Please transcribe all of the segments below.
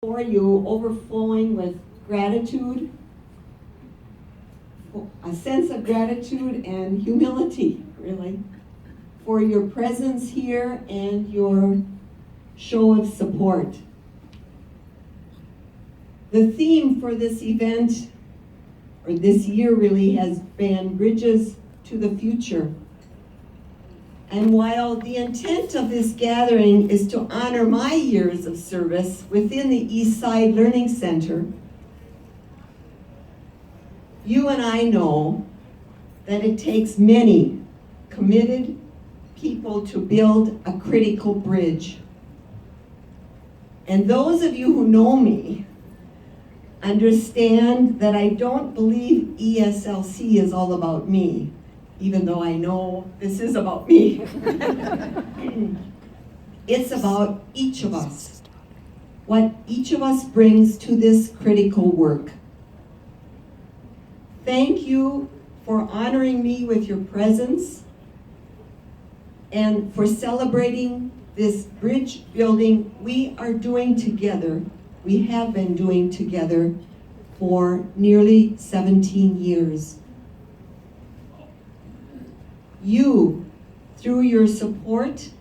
For you, overflowing with gratitude, a sense of gratitude and humility, really, for your presence here and your show of support. The theme for this event, or this year really, has been Bridges to the Future. And while the intent of this gathering is to honor my years of service within the Eastside Learning Center, you and I know that it takes many committed people to build a critical bridge. And those of you who know me understand that I don't believe ESLC is all about me, even though I know this is about me. It's about each of us, what each of us brings to this critical work. Thank you for honoring me with your presence and for celebrating this bridge building we are doing together. We have been doing together for nearly 17 years. You, through your support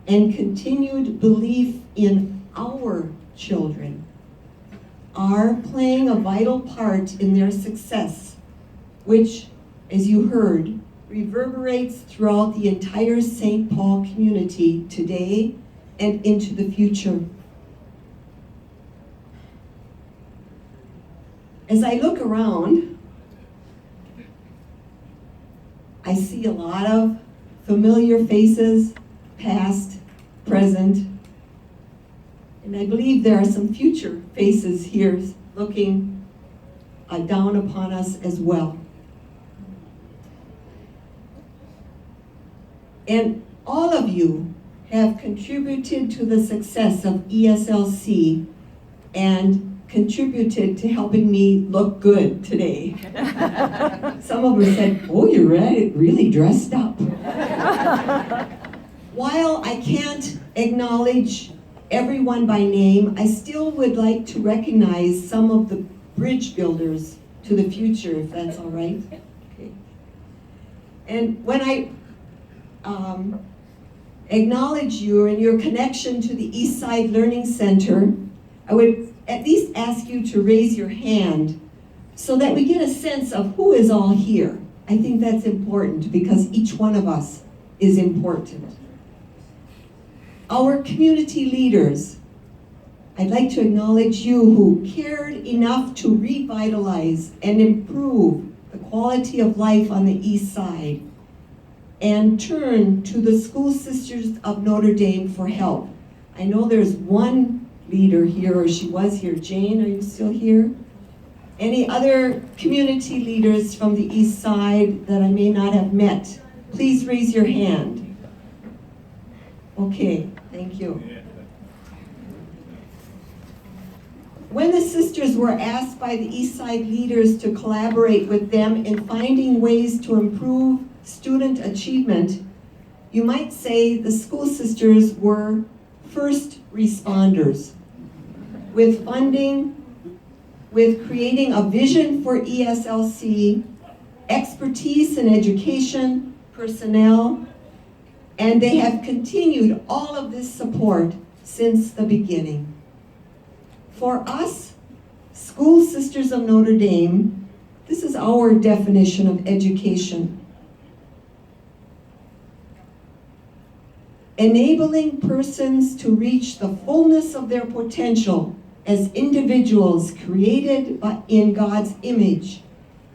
and continued belief in our children, are playing a vital part in their success, which, as you heard, reverberates throughout the entire St. Paul community today and into the future. As I look around, I see a lot of familiar faces, past, present, and I believe there are some future faces here looking down upon us as well. And all of you have contributed to the success of ESLC and contributed to helping me look good today. Some of them said, "Oh, you're really dressed up." While I can't acknowledge everyone by name, I still would like to recognize some of the bridge builders to the future, if that's all right. Okay. And when I acknowledge you and your connection to the Eastside Learning Center, I would at least ask you to raise your hand so that we get a sense of who is all here. I think that's important because each one of us is important. Our community leaders, I'd like to acknowledge you who cared enough to revitalize and improve the quality of life on the East Side and turn to the School Sisters of Notre Dame for help. I know there's one leader here, or she was here. Jane, are you still here? Any other community leaders from the East Side that I may not have met? Please raise your hand. Okay, thank you. When the sisters were asked by the East Side leaders to collaborate with them in finding ways to improve student achievement, you might say the school sisters were first responders. With funding, with creating a vision for ESLC, expertise in education, personnel, and they have continued all of this support since the beginning. For us, School Sisters of Notre Dame, this is our definition of education. Enabling persons to reach the fullness of their potential as individuals created in God's image,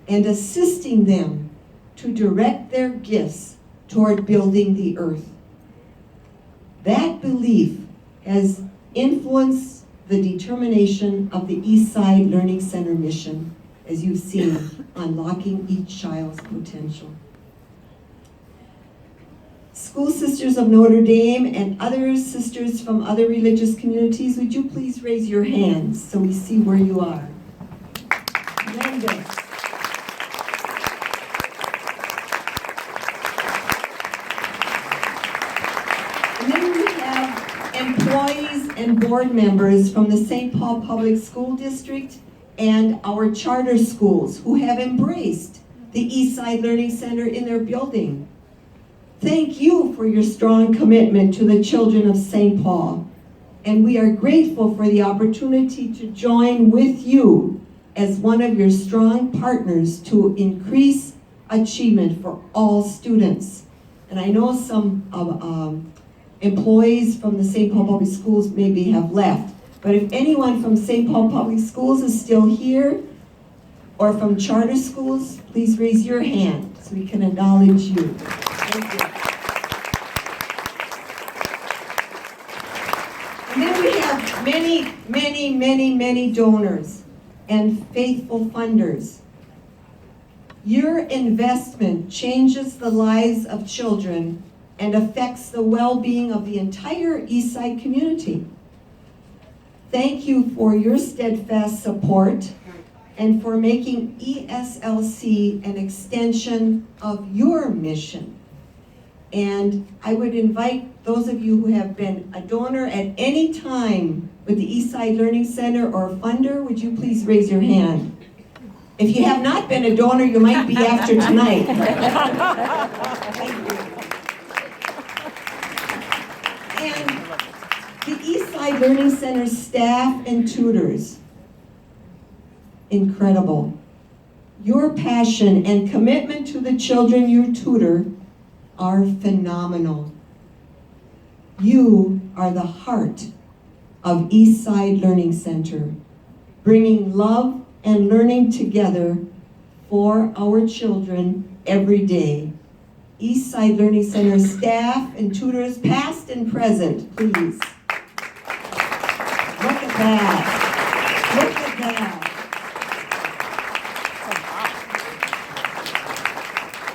and assisting them to direct their gifts toward building the earth. That belief has influenced the determination of the Eastside Learning Center mission, as you've seen, unlocking each child's potential. School Sisters of Notre Dame and other sisters from other religious communities, would you please raise your hands so we see where you are? Tremendous. And then we have employees and board members from the St. Paul Public School District and our charter schools who have embraced the Eastside Learning Center in their building. Thank you for your strong commitment to the children of St. Paul, and we are grateful for the opportunity to join with you as one of your strong partners to increase achievement for all students. And I know some employees from the St. Paul Public Schools maybe have left, but if anyone from St. Paul Public Schools is still here, or from charter schools, please raise your hand so we can acknowledge you. Thank you. And then we have many donors and faithful funders. Your investment changes the lives of children and affects the well-being of the entire Eastside community. Thank you for your steadfast support and for making ESLC an extension of your mission. And I would invite those of you who have been a donor at any time with the Eastside Learning Center or a funder, would you please raise your hand? If you have not been a donor, you might be after tonight. Thank you. And the Eastside Learning Center staff and tutors, incredible. Your passion and commitment to the children you tutor are phenomenal. You are the heart of Eastside Learning Center, bringing love and learning together for our children every day. Eastside Learning Center staff and tutors, past and present, please. Look at that. Look at that.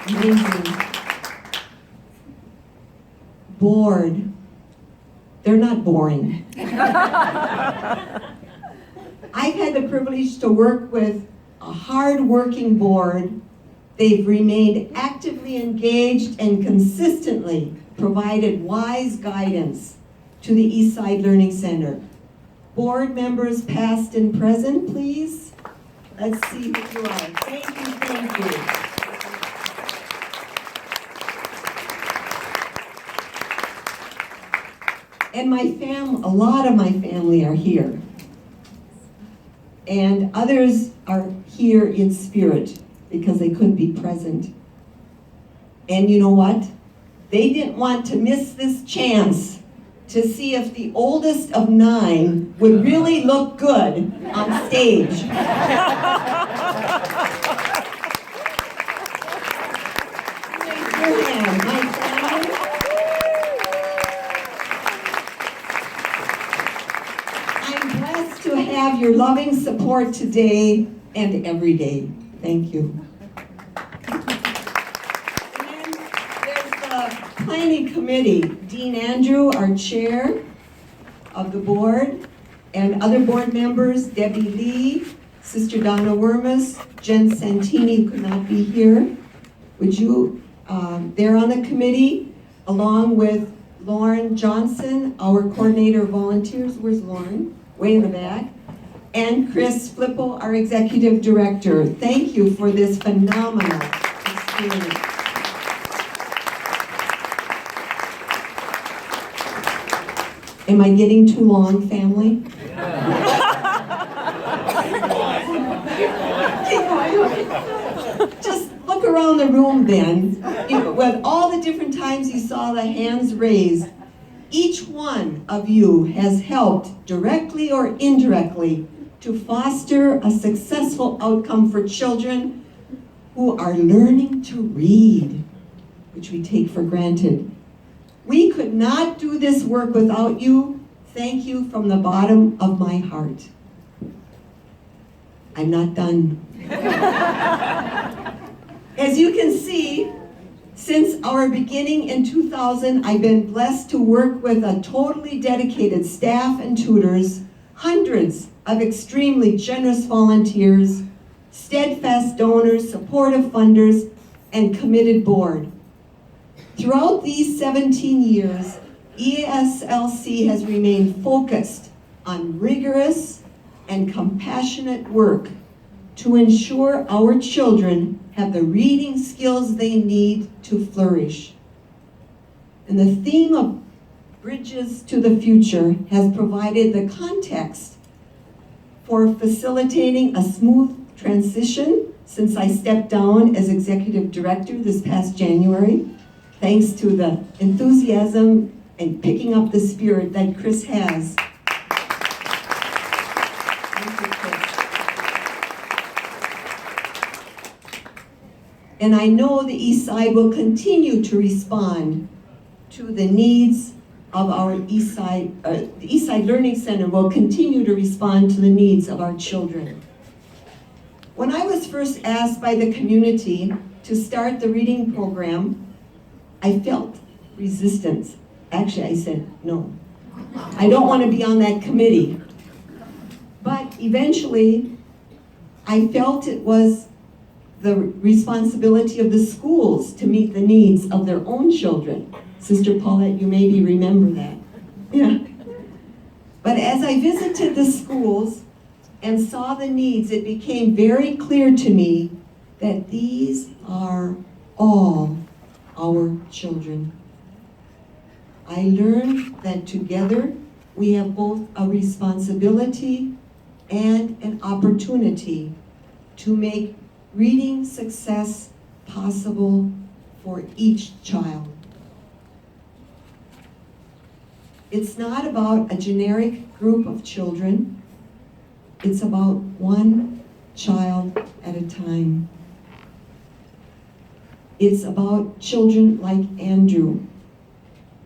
Amazing. Bored. They're not boring. I've had the privilege to work with a hard-working board. They've remained actively engaged and consistently provided wise guidance to the Eastside Learning Center. Board members past and present, please. Let's see who you are. Thank you, thank you. And a lot of my family are here. And others are here in spirit because they couldn't be present. And you know what? They didn't want to miss this chance to see if the oldest of 9 would really look good on stage. Raise your hand, my family. I'm blessed to have your loving support today and every day. Thank you. And there's the planning committee. Dean Andrew, our chair of the board, and other board members, Debbie Lee, Sister Donna Wormus, Jen Santini, who could not be here. Would you, they're on the committee, along with Lauren Johnson, our coordinator of volunteers. Where's Lauren? Way in the back. And Chris Flippo, our executive director. Thank you for this phenomenal experience. Am I getting too long, family? Just look around the room then. With all the different times you saw the hands raised, each one of you has helped directly or indirectly to foster a successful outcome for children who are learning to read, which we take for granted. We could not do this work without you. Thank you from the bottom of my heart. I'm not done. As you can see, since our beginning in 2000, I've been blessed to work with a totally dedicated staff and tutors, hundreds of extremely generous volunteers, steadfast donors, supportive funders, and committed board. Throughout these 17 years, ESLC has remained focused on rigorous and compassionate work to ensure our children have the reading skills they need to flourish. And the theme of Bridges to the Future has provided the context for facilitating a smooth transition since I stepped down as executive director this past January, thanks to the enthusiasm and picking up the spirit that Chris has. Thank you, Chris. And I know the East Side will continue to respond to the needs of our East Side, the East Side Learning Center will continue to respond to the needs of our children. When I was first asked by the community to start the reading program, I felt resistance. Actually, I said, no, I don't want to be on that committee. But eventually, I felt it was the responsibility of the schools to meet the needs of their own children. Sister Paulette, you maybe remember that. Yeah. But as I visited the schools and saw the needs, it became very clear to me that these are all our children. I learned that together we have both a responsibility and an opportunity to make reading success possible for each child. It's not about a generic group of children. It's about one child at a time. It's about children like Andrew.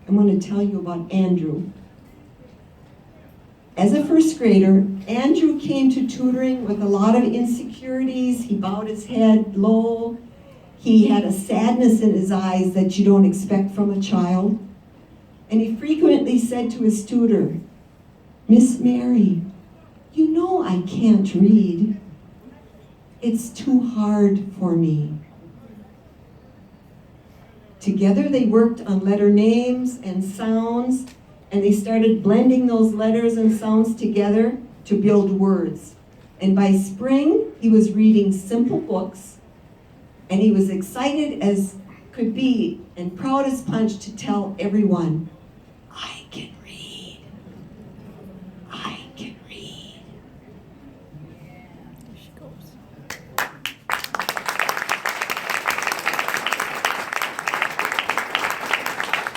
I'm going to tell you about Andrew. As a first grader, Andrew came to tutoring with a lot of insecurities. He bowed his head low. He had a sadness in his eyes that you don't expect from a child. And he frequently said to his tutor, "Miss Mary, you know I can't read. It's too hard for me." Together they worked on letter names and sounds, and they started blending those letters and sounds together to build words. And by spring, he was reading simple books, and he was excited as could be and proud as punch to tell everyone, "I can read. I can read." There she goes.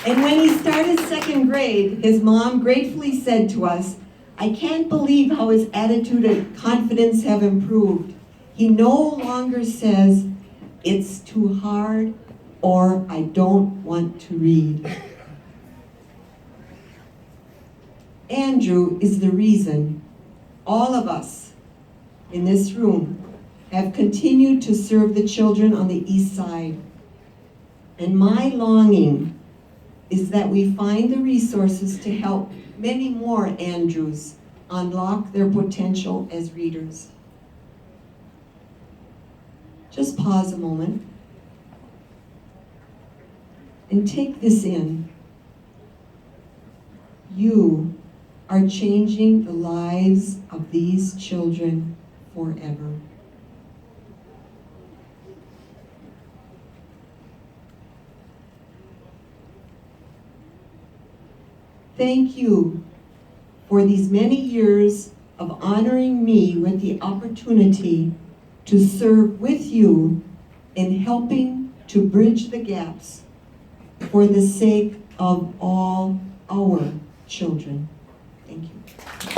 And when he started second grade, his mom gratefully said to us, "I can't believe how his attitude and confidence have improved. He no longer says, 'It's too hard,' or 'I don't want to read.'" Andrew is the reason all of us in this room have continued to serve the children on the East Side. And my longing is that we find the resources to help many more Andrews unlock their potential as readers. Just pause a moment and take this in. You are changing the lives of these children forever. Thank you for these many years of honoring me with the opportunity to serve with you in helping to bridge the gaps for the sake of all our children. Thank you.